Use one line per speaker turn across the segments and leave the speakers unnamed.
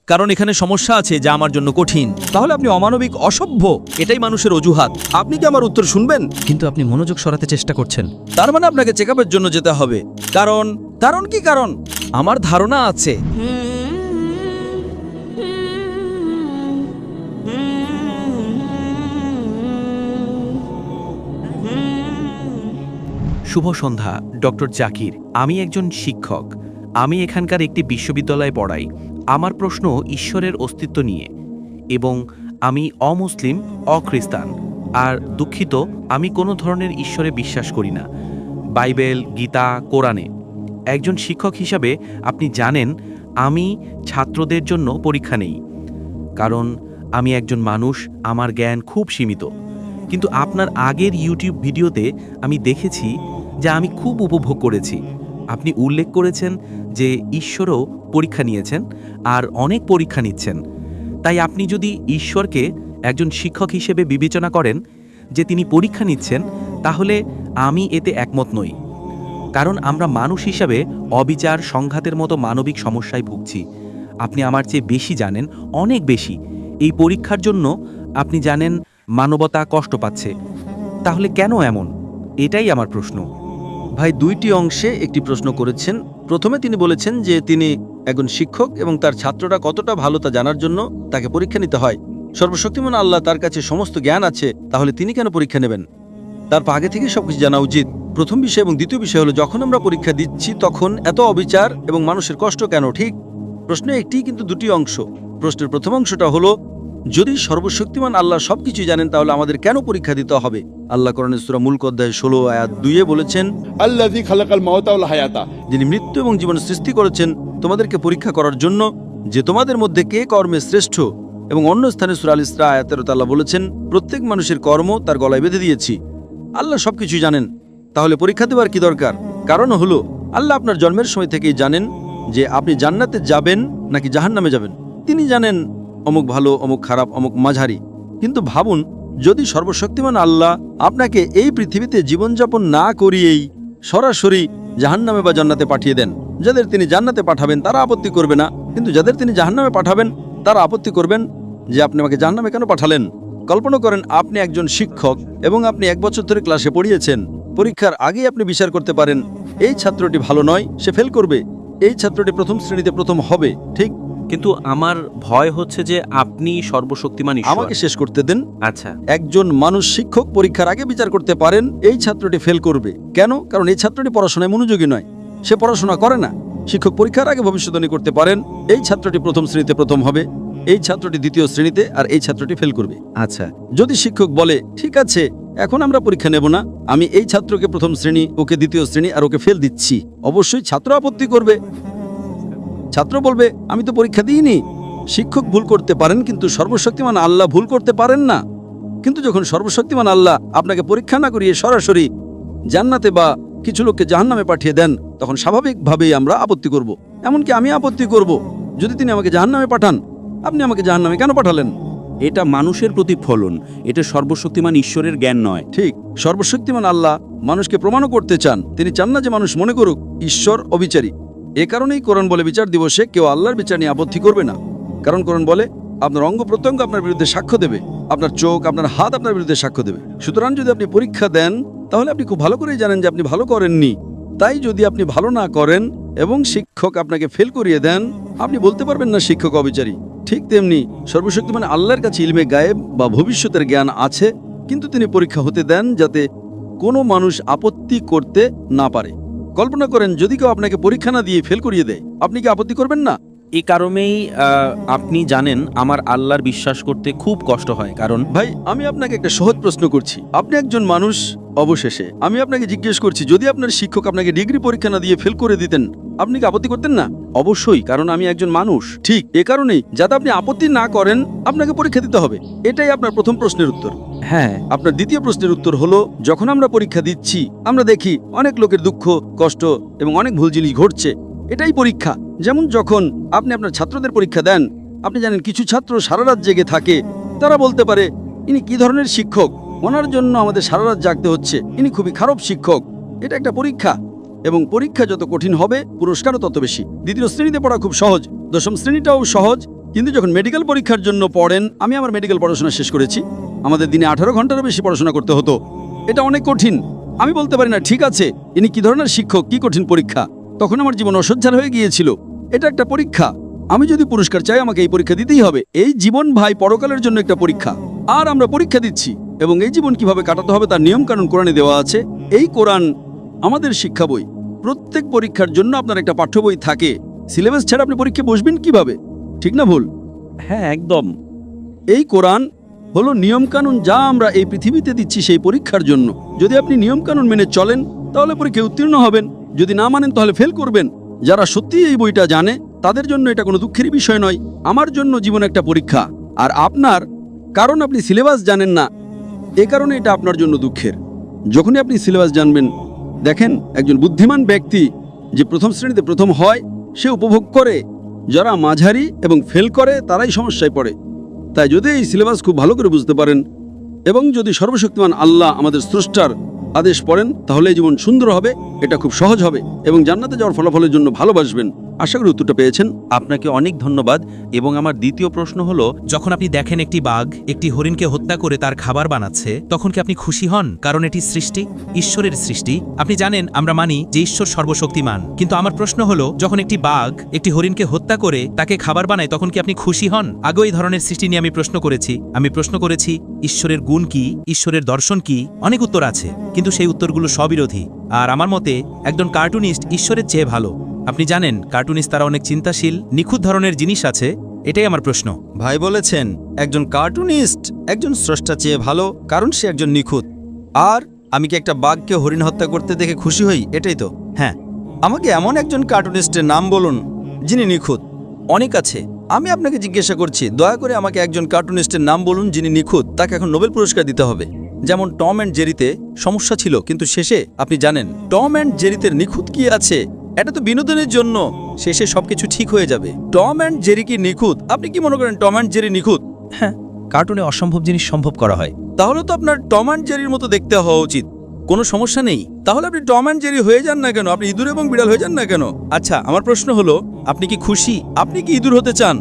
কারণ এখানে সমস্যা আছে যা আমার জন্য কঠিন।
তাহলে আপনি অমানবিক, অসভ্য।
এটাই মানুষের অজুহাত।
আপনি কি আমার উত্তর শুনবেন?
কিন্তু আপনি মনোযোগ সরাতে চেষ্টা করছেন।
তার মানে আপনাকে চেকআপের জন্য যেতে হবে। কারণ কি কারণ?
আমার ধারণা আছে।
শুভ সন্ধ্যা, ডক্টর জাকির। আমি একজন শিক্ষক। আমি এখানকার একটি বিশ্ববিদ্যালয়ে পড়াই। আমার প্রশ্ন ঈশ্বরের অস্তিত্ব নিয়ে, এবং আমি অমুসলিম, অখ্রিস্টান, আর দুঃখিত, আমি কোনো ধরনের ঈশ্বরে বিশ্বাস করি না, বাইবেল, গীতা, কোরআনে। একজন শিক্ষক হিসাবে আপনি জানেন আমি ছাত্রদের জন্য পরীক্ষা নেই, কারণ আমি একজন মানুষ, আমার জ্ঞান খুব সীমিত। কিন্তু আপনার আগের ইউটিউব ভিডিওতে আমি দেখেছি যা আমি খুব উপভোগ করেছি। আপনি উল্লেখ করেছেন যে ঈশ্বরও পরীক্ষা নিয়েছেন আর অনেক পরীক্ষা নিচ্ছেন। তাই আপনি যদি ঈশ্বরকে একজন শিক্ষক হিসেবে বিবেচনা করেন যে তিনি পরীক্ষা নিচ্ছেন, তাহলে আমি এতে একমত নই। কারণ আমরা মানুষ হিসাবে অবিচার, সংঘাতের মতো মানবিক সমস্যায় ভুগছি। আপনি আমার চেয়ে বেশি জানেন, অনেক বেশি। এই পরীক্ষার জন্য আপনি জানেন মানবতা কষ্ট পাচ্ছে। তাহলে কেন এমন? এটাই আমার প্রশ্ন।
ভাই, দুইটি অংশে একটি প্রশ্ন করেছেন। প্রথমে তিনি বলেছেন যে তিনি একজন শিক্ষক এবং তার ছাত্ররা কতটা ভালো তা জানার জন্য তাকে পরীক্ষা নিতে হয়। সর্বশক্তিমান আল্লাহ, তার কাছে সমস্ত জ্ঞান আছে, তাহলে তিনি কেন পরীক্ষা নেবেন? তার আগে থেকে সবকিছু জানা উচিত। প্রথম বিষয় এবং দ্বিতীয় বিষয় হলো, যখন আমরা পরীক্ষা দিচ্ছি তখন এত অবিচার এবং মানুষের কষ্ট কেন? ঠিক প্রশ্ন একটি, কিন্তু দুটি অংশ। প্রশ্নের প্রথম অংশটা হলো, যদি সর্বশক্তিমান আল্লাহ সবকিছু জানেন তাহলে আমাদের কেন পরীক্ষা দিতে হবে? আল্লাহ কোরআনের সূরা মুলক অধ্যায় 16 আয়াত 2 বলেছেন,
আল্লাযী খালাকাল মাউতা ওয়াল হায়াতা,
যিনি মৃত্যু এবং জীবন সৃষ্টি করেছেন তোমাদেরকে পরীক্ষা করার জন্য যে তোমাদের মধ্যে কে কর্মে শ্রেষ্ঠ। এবং অন্য স্থানে সূরা আল ইসরা আয়াত 13 আল্লাহ বলেছেন, প্রত্যেক মানুষের কর্ম তার গলায় বেঁধে দিয়েছি। আল্লাহ সবকিছু জানেন, তাহলে পরীক্ষা দেওয়ার কি দরকার? কারণ হলো, আল্লাহ আপনার জন্মের সময় থেকেই জানেন যে আপনি জান্নাতে যাবেন নাকি জাহান্নামে যাবেন। তিনি জানেন অমুক ভালো, অমুক খারাপ, অমুক মাঝারি। কিন্তু ভাবুন, যদি সর্বশক্তিমান আল্লাহ আপনাকে এই পৃথিবীতে জীবনযাপন না করিয়েই সরাসরি জাহান্নামে বা জান্নাতে পাঠিয়ে দেন, যাদের তিনি জান্নাতে পাঠাবেন তারা আপত্তি করবে না, কিন্তু যাদের তিনি জাহান্নামে পাঠাবেন তারা আপত্তি করবেন যে আপনি আমাকে জাহান্নামে কেন পাঠালেন? কল্পনা করেন আপনি একজন শিক্ষক এবং আপনি 1 বছর ধরে ক্লাসে পড়িয়েছেন। পরীক্ষার আগেই আপনি বিচার করতে পারেন, এই ছাত্রটি ভালো নয়, সে ফেল করবে, এই ছাত্রটি প্রথম শ্রেণীতে প্রথম হবে। ঠিক,
কিন্তু আমার ভয় হচ্ছে যে আপনি সর্বশক্তিমান ঈশ্বর।
আমাকে শেষ করতে দেন।
আচ্ছা,
একজন মানুষ শিক্ষক পরীক্ষার আগে বিচার করতে পারেন এই ছাত্রটি ফেল করবে কেন? কারণ এই ছাত্রটি পড়াশোনায় মনোযোগী নয়, সে পড়াশোনা করে না। শিক্ষক পরীক্ষার আগে ভবিষ্যদ্বাণী করতে পারেন এই ছাত্রটি প্রথম শ্রেণীতে প্রথম হবে, এই ছাত্রটি দ্বিতীয় শ্রেণীতে, আর এই ছাত্রটি ফেল করবে।
আচ্ছা,
যদি শিক্ষক বলে ঠিক আছে এখন আমরা পরীক্ষা নেব না, আমি এই ছাত্রকে প্রথম শ্রেণী, ওকে দ্বিতীয় শ্রেণী আর ওকে ফেল দিচ্ছি, অবশ্যই ছাত্র আপত্তি করবে। ছাত্র বলবে আমি তো পরীক্ষা দিইনি। শিক্ষক ভুল করতে পারেন, কিন্তু সর্বশক্তিমান আল্লাহ ভুল করতে পারেন না। কিন্তু যখন সর্বশক্তিমান আল্লাহ আপনাকে পরীক্ষা না করিয়ে সরাসরি জান্নাতে বা কিছু লোককে জাহান্নামে পাঠিয়ে দেন, তখন স্বাভাবিকভাবেই আমরা আপত্তি করব। এমনকি আমি আপত্তি করব, যদি তিনি আমাকে জাহান্নামে পাঠান, আপনি আমাকে জাহান্নামে কেন পাঠালেন?
এটা মানুষের প্রতিফলন, এটা সর্বশক্তিমান ঈশ্বরের জ্ঞান নয়।
ঠিক, সর্বশক্তিমান আল্লাহ মানুষকে প্রমাণও করতে চান। তিনি চান না যে মানুষ মনে করুক ঈশ্বর অবিচারী। এ কারণেই কোরআন বলে বিচার দিবসে কেউ আল্লাহর বিচার নিয়ে আপত্তি করবে না। কারণ কোরআন বলে আপনার অঙ্গ প্রত্যঙ্গ আপনার বিরুদ্ধে সাক্ষ্য দেবে, আপনার চোখ, আপনার হাত আপনার বিরুদ্ধে সাক্ষ্য দেবে। সুতরাং যদি আপনি পরীক্ষা দেন তাহলে আপনি খুব ভালো করেই জানেন যে আপনি ভালো করেননি। তাই যদি আপনি ভালো না করেন এবং শিক্ষক আপনাকে ফেল করিয়ে দেন, আপনি বলতে পারবেন না শিক্ষক অবিচারী। ঠিক তেমনি সর্বশক্তিমান আল্লাহর কাছে ইলমে গায়েব বা ভবিষ্যতের জ্ঞান আছে, কিন্তু তিনি পরীক্ষা হতে দেন যাতে কোনো মানুষ আপত্তি করতে না পারে। কল্পনা করেন যদি কেউ আপনাকে পরীক্ষা না দিয়ে ফেল করিয়ে দেয়, আপনি কি আপত্তি করবেন না?
এই কারণেই আপনি জানেন আমার আল্লাহর বিশ্বাস করতে খুব কষ্ট হয়। কারণ
ভাই, আমি আপনাকে একটা সহজ প্রশ্ন করছি, আপনি একজন মানুষ। অবশেষে আমি আপনাকে জিজ্ঞেস করছি, যদি আপনার শিক্ষক আপনাকে ডিগ্রি পরীক্ষা না দিয়ে ফেল করে দিতেন, আপনি কি আপত্তি করতেন না?
অবশ্যই, কারণ আমি একজন মানুষ।
ঠিক এ কারণেই যাতে আপনি আপত্তি না করেন আপনাকে পরীক্ষা দিতে হবে। এটাই আপনার প্রথম প্রশ্নের উত্তর।
হ্যাঁ,
আপনার দ্বিতীয় প্রশ্নের উত্তর হলো, যখন আমরা পরীক্ষা দিচ্ছি আমরা দেখি অনেক লোকের দুঃখ, কষ্ট এবং অনেক ভুল জিনিস ঘটছে। এটাই পরীক্ষা। যেমন যখন আপনি আপনার ছাত্রদের পরীক্ষা দেন, আপনি জানেন কিছু ছাত্র সারা রাত জেগে থাকে। তারা বলতে পারে ইনি কি ধরনের শিক্ষক, ওনার জন্য আমাদের সারা রাত জাগতে হচ্ছে, ইনি খুবই খারাপ শিক্ষক। এটা একটা পরীক্ষা, এবং পরীক্ষা যত কঠিন হবে পুরস্কারও তত বেশি। দ্বিতীয় শ্রেণীতে পড়া খুব সহজ, দশম শ্রেণীটাও সহজ, কিন্তু যখন মেডিকেল পরীক্ষার জন্য পড়েন, আমি আমার মেডিকেল পড়াশোনা শেষ করেছি, আমাদের দিনে 18 ঘন্টারও বেশি পড়াশোনা করতে হতো। এটা অনেক কঠিন। আমি বলতে পারি না ঠিক আছে ইনি কি ধরনের শিক্ষক, কি কঠিন পরীক্ষা। তখন আমার জীবন অসহ্য হয়ে গিয়েছিল। এটা একটা পরীক্ষা, আমি যদি পুরস্কার চাই আমাকে এই পরীক্ষা দিতেই হবে। এই জীবন ভাই পরকালের জন্য একটা পরীক্ষা, আর আমরা পরীক্ষা দিচ্ছি। এবং এই জীবন কিভাবে কাটাতে হবে তার নিয়ম কানুন কোরআনে দেওয়া আছে। এই কোরআন আমাদের শিক্ষা বই। প্রত্যেক পরীক্ষার জন্য আপনার একটা পাঠ্য বই থাকে। সিলেবাস ছাড়া আপনি পরীক্ষা বসবেন কিভাবে? ঠিক না ভুল?
হ্যাঁ, একদম।
এই কোরআন হলো নিয়মকানুন যা আমরা এই পৃথিবীতে দিচ্ছি সেই পরীক্ষার জন্য। যদি আপনি নিয়মকানুন মেনে চলেন তাহলে পরীক্ষায় উত্তীর্ণ হবেন, যদি না মানেন তাহলে ফেল করবেন। যারা সত্যি এই বইটা জানে তাদের জন্য এটা কোনো দুঃখের বিষয় নয়। আমার জন্য জীবন একটা পরীক্ষা, আর আপনার, কারণ আপনি সিলেবাস জানেন না, এ কারণে এটা আপনার জন্য দুঃখের। যখনই আপনি সিলেবাস জানবেন, দেখেন একজন বুদ্ধিমান ব্যক্তি যে প্রথম শ্রেণীতে প্রথম হয় সে উপভোগ করে, যারা মাঝারি এবং ফেল করে তারাই সমস্যায় পড়ে। তাই যদি এই সিলেবাস খুব ভালো করে বুঝতে পারেন এবং যদি সর্বশক্তিমান আল্লাহ আমাদের স্রষ্টার আদেশ পড়েন তাহলে জীবন সুন্দর হবে, এটা খুব সহজ হবে এবং জান্নাতে যাওয়ার ফলাফলের জন্য ভালোবাসবেন। আশা করি উত্তরটা পেয়েছেন।
আপনাকে অনেক ধন্যবাদ। এবং আমার দ্বিতীয় প্রশ্ন হলো,
যখন আপনি দেখেন একটি বাঘ একটি হরিণকে হত্যা করে তার খাবার বানাচ্ছে, তখন কি আপনি খুশি হন? কারণ এটি সৃষ্টি, ঈশ্বরের সৃষ্টি। আপনি জানেন আমরা মানি যে ঈশ্বর সর্বশক্তিমান, কিন্তু আমার প্রশ্ন হলো যখন একটি বাঘ একটি হরিণকে হত্যা করে তাকে খাবার বানায় তখন কি আপনি খুশি হন? আগেও এই ধরনের সৃষ্টি নিয়ে আমি প্রশ্ন করেছি ঈশ্বরের গুণ কি, ঈশ্বরের দর্শন কি, অনেক উত্তর আছে, কিন্তু সেই উত্তরগুলো স্ববিরোধী। আর আমার মতে একজন কার্টুনিস্ট ঈশ্বরের চেয়ে ভালো। আপনি জানেন কার্টুনিস্ট তারা অনেক চিন্তাশীল, নিখুঁত ধরনের জিনিস আছে। এটাই আমার প্রশ্ন।
ভাই বলেছেন একজন কার্টুনিস্ট একজন স্রষ্টা চেয়ে ভালো, কারণ সে একজন নিখুঁত। আর আমি কি একটা বাঘকে হরিণ হত্যা করতে দেখে খুশি হই? এটাই তো। হ্যাঁ, আমাকে এমন একজন কার্টুনিস্টের নাম বলুন যিনি নিখুঁত। অনেক আছে। আমি আপনাকে জিজ্ঞাসা করছি, দয়া করে আমাকে একজন কার্টুনিস্টের নাম বলুন যিনি নিখুঁত। তাকে এখন নোবেল পুরস্কার দিতে হবে। যেমন টম অ্যান্ড জেরিতে সমস্যা ছিল, কিন্তু শেষে আপনি জানেন টম অ্যান্ড জেরিতে নিখুঁত কি আছে? এটা তো বিনোদনের জন্য, শেষে সবকিছু ঠিক হয়ে যাবে। টম অ্যান্ড জেরি কি নিখুঁত? আপনি কি মনে করেন টম অ্যান্ড জেরি নিখুঁত?
হ্যাঁ, কার্টুনে অসম্ভব জিনিস সম্ভব করা হয়।
তাহলে তো আপনার টম অ্যান্ড জেরির মতো দেখতে হওয়া উচিত। কোনো সমস্যা নেই। তাহলে আপনি টম অ্যান্ড জেরি হয়ে যান না কেন? আপনি ইঁদুর এবং বিড়াল হয়ে যান না কেন? আচ্ছা, আমার প্রশ্ন হলো আপনি কি খুশি? আপনি কি ইঁদুর হতে চান?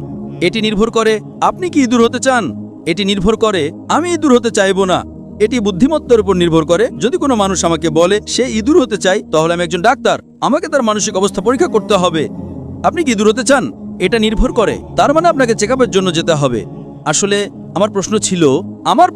এটি নির্ভর করে আপনি কি ইঁদুর হতে চান। এটি নির্ভর করে আমি ইঁদুর হতে চাইবো না। এটি বুদ্ধিমত্তার উপর নির্ভর করে। যদি কোনো মানুষ আমাকে বলে সে ইঁদুর হতে চায়, তাহলে আমি একজন ডাক্তার, আমাকে তার মানসিক অবস্থা পরীক্ষা করতে হবে। আপনি কি ইঁদুর হতে চান? এটা নির্ভর করে, তার মানে আপনাকে চেকআপের জন্য যেতে হবে। আসলে আমার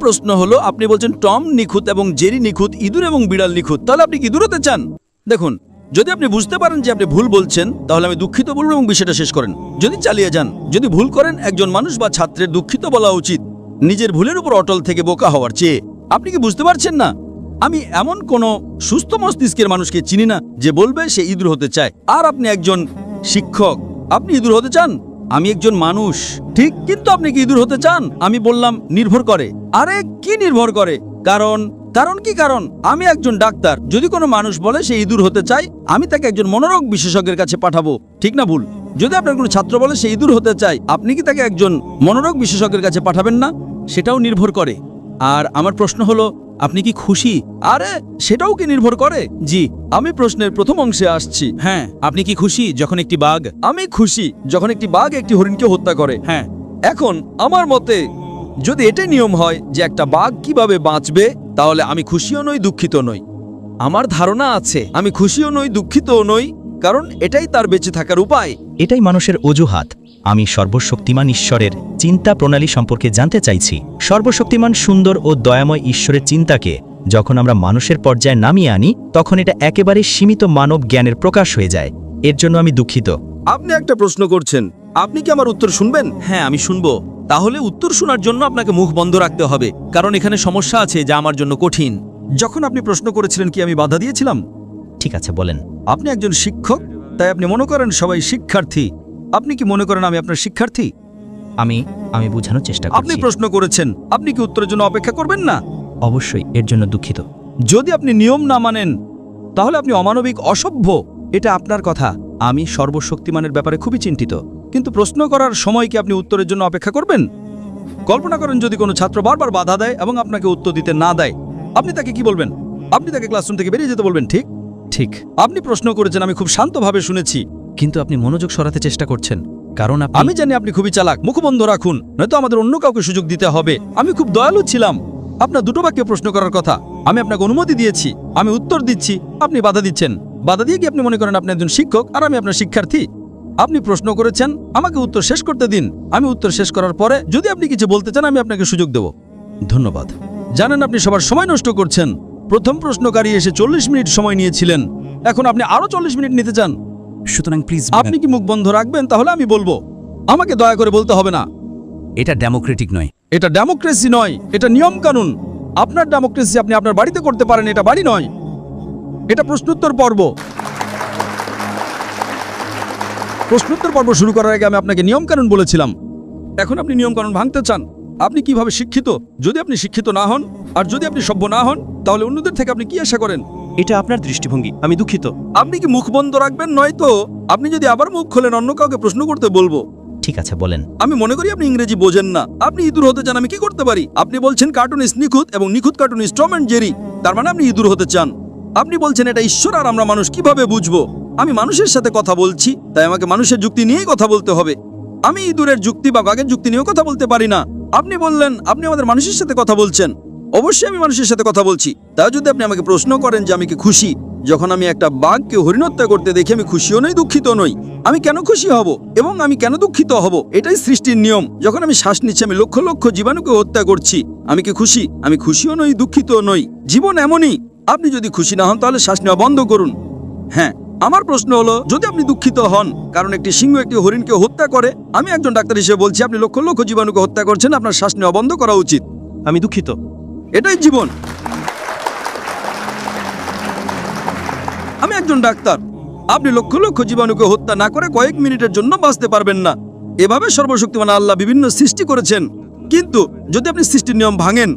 প্রশ্ন হলো আপনি বলছেন টম নিখুঁত এবং জেরি নিখুঁত, ইঁদুর এবং বিড়াল নিখুঁত, তাহলে আপনি কি ইঁদুর হতে চান? দেখুন, যদি আপনি বুঝতে পারেন যে আপনি ভুল বলছেন তাহলে আমি দুঃখিত বলবো এবং বিষয়টা শেষ করেন। যদি চালিয়ে যান, যদি ভুল করেন, একজন মানুষ বা ছাত্রের দুঃখিত বলা উচিত নিজের ভুলের উপর অটল থেকে বোকা হওয়ার চেয়ে। আপনি কি বুঝতে পারছেন না? আমি এমন কোন সুস্থ মস্তিষ্কের মানুষকে চিনি না যে বলবে সে ইঁদুর হতে চায়। আর আপনি একজন শিক্ষক, আপনি ইঁদুর হতে চান? আমি একজন মানুষ, ঠিক, কিন্তু আপনি কি ইঁদুর হতে চান? আমি বললাম নির্ভর করে। আরে কি নির্ভর করে? কারণ আমি একজন ডাক্তার, যদি কোনো মানুষ বলে সে ইঁদুর হতে চায়, আমি তাকে একজন মনোরোগ বিশেষজ্ঞের কাছে পাঠাবো, ঠিক না ভুল? যদি আপনার কোনো ছাত্র বলে সে ইঁদুর হতে চায়, আপনি কি তাকে একজন মনোরোগ বিশেষজ্ঞের কাছে পাঠাবেন না? সেটাও নির্ভর করে। আর আমার প্রশ্ন হলো আপনি কি খুশি? আরে সেটাও কি নির্ভর করে? জি, আমি প্রশ্নের প্রথম অংশে আসছি। হ্যাঁ, আপনি কি খুশি যখন একটি বাঘ? আমি খুশি যখন একটি বাঘ একটি হরিণকে হত্যা করে। হ্যাঁ, এখন আমার মতে যদি এটাই নিয়ম হয় যে একটা বাঘ কিভাবে বাঁচবে, তাহলে আমি খুশিও নই, দুঃখিত নই। আমার ধারণা আছে আমি খুশিও নই, দুঃখিতও নই, কারণ এটাই তার বেঁচে থাকার উপায়।
এটাই মানুষের অজুহাত। আমি সর্বশক্তিমান ঈশ্বরের চিন্তা প্রণালী সম্পর্কে জানতে চাইছি। সর্বশক্তিমান সুন্দর ও দয়াময় ঈশ্বরের চিন্তাকে যখন আমরা মানুষের পর্যায়ে নামিয়ে আনি, তখন এটা একেবারে সীমিত মানব জ্ঞানের প্রকাশ হয়ে যায়। এর জন্য আমি দুঃখিত।
আপনি একটা প্রশ্ন করছেন, আপনি কি আমার উত্তর শুনবেন?
হ্যাঁ, আমি শুনবো। তাহলে উত্তর শোনার জন্য আপনাকে মুখ বন্ধ রাখতে হবে, কারণ এখানে সমস্যা আছে যা আমার জন্য কঠিন।
যখন আপনি প্রশ্ন করেছিলেন কি আমি বাধা দিয়েছিলাম?
ঠিক আছে, বলেন।
আপনি একজন শিক্ষক, তাই আপনি মনে করেন সবাই শিক্ষার্থী। আপনি কি মনে করেন আমি আপনার শিক্ষার্থী?
আমি বোঝানোর চেষ্টা
আপনি
করছি।
প্রশ্ন করেছেন, আপনি কি উত্তরের জন্য অপেক্ষা করবেন না?
অবশ্যই, এর জন্য দুঃখিত।
যদি আপনি নিয়ম না মানেন তাহলে আপনি অমানবিক, অসভ্য। এটা আপনার কথা। আমি সর্বশক্তিমানের ব্যাপারে খুবই চিন্তিত, কিন্তু প্রশ্ন করার সময় কি আপনি উত্তরের জন্য অপেক্ষা করবেন? কল্পনা করেন যদি কোনো ছাত্র বারবার বাধা দেয় এবং আপনাকে উত্তর দিতে না দেয়, আপনি তাকে কি বলবেন? আপনি তাকে ক্লাসরুম থেকে বেরিয়ে যেতে বলবেন, ঠিক?
ঠিক,
আপনি প্রশ্ন করেছেন, আমি খুব শান্তভাবে শুনেছি।
কিন্তু আপনি মনোযোগ সরাতে চেষ্টা করছেন। কারণ
আমি জানি আপনি খুবই চালাক, মুখ বন্ধ রাখুন, নয়তো আমাদের অন্য কাউকে সুযোগ দিতে হবে। আমি খুব দয়ালু ছিলাম, আপনার দুটো বাক্যে প্রশ্ন করার কথা, আমি আপনাকে অনুমতি দিয়েছি, আমি উত্তর দিচ্ছি, আপনি বাধা দিচ্ছেন। বাধা দিয়ে কি আপনি মনে করেন আপনি একজন শিক্ষক আর আমি আপনার শিক্ষার্থী? আপনি প্রশ্ন করেছেন, আমাকে উত্তর শেষ করতে দিন। আমি উত্তর শেষ করার পরে যদি আপনি কিছু বলতে চান আমি আপনাকে সুযোগ দেব। ধন্যবাদ। জানেন আপনি সবার সময় নষ্ট করছেন। প্রথম প্রশ্নকারী এসে 40 মিনিট সময় নিয়েছিলেন, এখন আপনি আরো 40 মিনিট নিতে চান।
সুতরাং প্লিজ
আপনি কি মুখ বন্ধ রাখবেন? তাহলে আমি বলবো, আমাকে দয়া করে বলতে হবে না।
এটা ডেমোক্রেটিক নয়।
এটা ডেমোক্রেসি নয়, এটা নিয়ম কানুন। আপনার ডেমোক্রেসি আপনি আপনার বাড়িতে করতে পারেন, এটা বাড়ি নয়। এটা প্রশ্নোত্তর পর্ব। প্রশ্নোত্তর পর্ব শুরু করার আগে আমি আপনাকে নিয়ম কানুন বলেছিলাম, এখন আপনি নিয়ম কানুন ভাঙতে চান। আপনি কিভাবে শিক্ষিত? যদি আপনি শিক্ষিত না হন আর যদি আপনি সভ্য না হন, তাহলে অন্যদের থেকে আপনি কি আশা করেন?
এটা আপনার দৃষ্টিভঙ্গি, আমি দুঃখিত।
আপনি কি মুখ বন্ধ রাখবেন? নয়তো আপনি যদি আবার মুখ খোলেন অন্য কাউকে প্রশ্ন করতে বলবো।
ঠিক আছে, বলেন।
আমি মনে করি আপনি ইংরেজি বোঝেন না। আপনি ইঁদুর হতে চান, আমি কি করতে পারি? আপনি বলছেন কার্টুনিস্ট নিখুঁত এবং নিখুঁত কার্টুনিস্ট টম অ্যান্ড জেরি, তার মানে আপনি ইঁদুর হতে চান। আপনি বলছেন এটা ঈশ্বর আর আমরা মানুষ, কিভাবে বুঝবো? আমি মানুষের সাথে কথা বলছি, তাই আমাকে মানুষের যুক্তি নিয়েই কথা বলতে হবে। আমি ইঁদুরের যুক্তি বা বাঘের যুক্তি নিয়েও কথা বলতে পারি না। আপনি বললেন আপনি আমাদের মানুষের সাথে কথা বলছেন, অবশ্যই আমি মানুষের সাথে কথা বলছি। তাও যদি আপনি আমাকে প্রশ্ন করেন যে আমি কি খুশি যখন আমি একটা বাঘকে হরিণ হত্যা করতে দেখি, আমি খুশিও নই, দুঃখিত নই। আমি কেন খুশি হব এবং আমি কেন দুঃখিত হব? এটাই সৃষ্টির নিয়ম। যখন আমি শ্বাস নিচ্ছি, আমি লক্ষ লক্ষ জীবাণুকে হত্যা করছি। আমি কি খুশি? আমি খুশিও নই, দুঃখিত নই। জীবন এমনই। আপনি যদি খুশি না হন তাহলে শ্বাস নেওয়া বন্ধ করুন। হ্যাঁ, আমার প্রশ্ন হলো, যদি আপনি দুঃখিত হন কারণ একটি সিংহ একটি হরিণকে হত্যা করে, আমি একজন ডাক্তার হিসেবে বলছি আপনি লক্ষ লক্ষ জীবাণুকে হত্যা করছেন, আপনার শ্বাস নেওয়া বন্ধ করা উচিত।
আমি দুঃখিত।
এটাই জীবন। আমি একজন ডাক্তার, আপনি লক্ষ লক্ষ জীবাণুকে হত্যা না করে কয়েক মিনিটের জন্য বাঁচতে পারবেন না। এভাবে সর্বশক্তিমান আল্লাহ বিভিন্ন সৃষ্টি করেছেন। কিন্তু যদি আপনি সৃষ্টির নিয়ম ভাঙেন,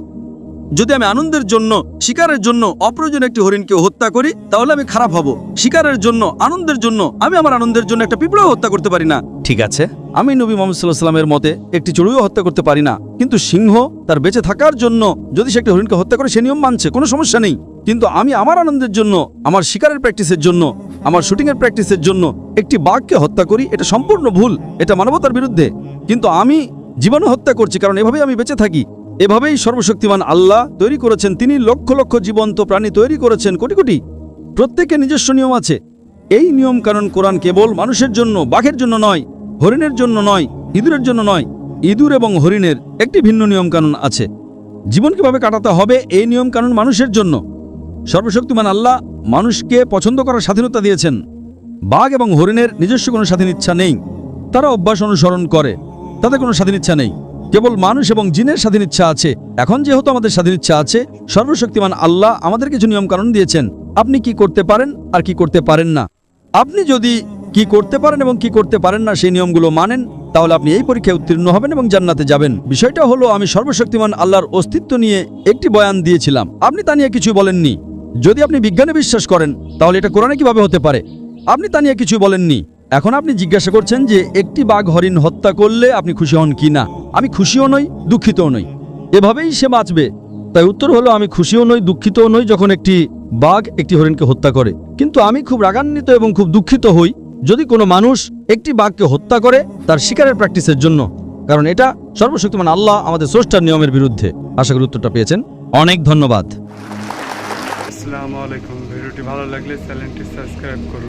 যদি আমি আনন্দের জন্য, শিকারের জন্য অপ্রয়োজনীয় একটি হরিণকে হত্যা করি, তাহলে আমি খারাপ হব। শিকারের জন্য, আনন্দের জন্য, আমি আমার আনন্দের জন্য একটা পিঁপড়াও হত্যা করতে পারি না। ঠিক আছে, আমি নবী মুহাম্মদ সাল্লাল্লাহু আলাইহি ওয়াসাল্লামের মতে একটি চড়ুইও হত্যা করতে পারি না। কিন্তু সিংহ তার বেঁচে থাকার জন্য যদি সে একটি হরিণকে হত্যা করে, সে নিয়ম মানছে, কোনো সমস্যা নেই। কিন্তু আমি আমার আনন্দের জন্য, আমার শিকারের প্র্যাকটিসের জন্য, আমার শুটিংয়ের প্র্যাকটিসের জন্য একটি বাঘকে হত্যা করি, এটা সম্পূর্ণ ভুল, এটা মানবতার বিরুদ্ধে। কিন্তু আমি জীবাণু হত্যা করছি কারণ এভাবেই আমি বেঁচে থাকি। এভাবেই সর্বশক্তিমান আল্লাহ তৈরি করেছেন। তিনি লক্ষ লক্ষ জীবন্ত প্রাণী তৈরি করেছেন, কোটি কোটি। প্রত্যেকের নিজস্ব নিয়ম আছে। এই নিয়ম কানুন কোরআন কেবল মানুষের জন্য, বাঘের জন্য নয়, হরিণের জন্য নয়, ইঁদুরের জন্য নয়। ইঁদুর এবং হরিণের একটি ভিন্ন নিয়ম কানুন আছে। জীবন কিভাবে কাটাতে হবে এই নিয়ম কানুন মানুষের জন্য। সর্বশক্তিমান আল্লাহ মানুষকে পছন্দ করার স্বাধীনতা দিয়েছেন। বাঘ এবং হরিণের নিজস্ব কোনো স্বাধীন ইচ্ছা নেই, তারা অভ্যাস অনুসরণ করে, তাদের কোনো স্বাধীন ইচ্ছা নেই। কেবল মানুষ এবং জিনের স্বাধীন ইচ্ছা আছে। এখন যেহেতু আমাদের স্বাধীন ইচ্ছা আছে, সর্বশক্তিমান আল্লাহ আমাদের কিছু নিয়ম কানুন দিয়েছেন। আপনি কি করতে পারেন আর কি করতে পারেন না। আপনি যদি কি করতে পারেন এবং কি করতে পারেন না সেই নিয়মগুলো মানেন, তাহলে আপনি এই পরীক্ষায় উত্তীর্ণ হবেন এবং জান্নাতে যাবেন। বিষয়টা হলো, আমি সর্বশক্তিমান আল্লাহর অস্তিত্ব নিয়ে একটি বয়ান দিয়েছিলাম, আপনি তা নিয়ে কিছু বলেননি। যদি আপনি বিজ্ঞানে বিশ্বাস করেন তাহলে এটা কোরআনে কিভাবে হতে পারে? আপনি তা নিয়ে কিছু বলেননি। এখন আপনি জিজ্ঞাসা করছেন যে একটি বাঘ হরিণ হত্যা করলে আপনি খুশি হন কি না। আমি খুশিও নই, দুঃখিতও নই, এভাবেই সে বাঁচবে। তাই উত্তর হলো, আমি খুশিও নই, দুঃখিতও নই যখন একটি বাঘ একটি হরিণকে হত্যা করে। কিন্তু আমি খুব রাগান্বিত এবং খুব দুঃখিত হই যদি কোনো মানুষ একটি বাঘকে হত্যা করে তার শিকারের প্র্যাকটিসের জন্য, কারণ এটা সর্বশক্তিমান আল্লাহ আমাদের স্রষ্টার নিয়মের বিরুদ্ধে। আশা করি উত্তরটা পেয়েছেন। অনেক ধন্যবাদ।
আসসালামু আলাইকুম। ভিডিওটি ভালো লাগলে চ্যানেলটি সাবস্ক্রাইব করুন।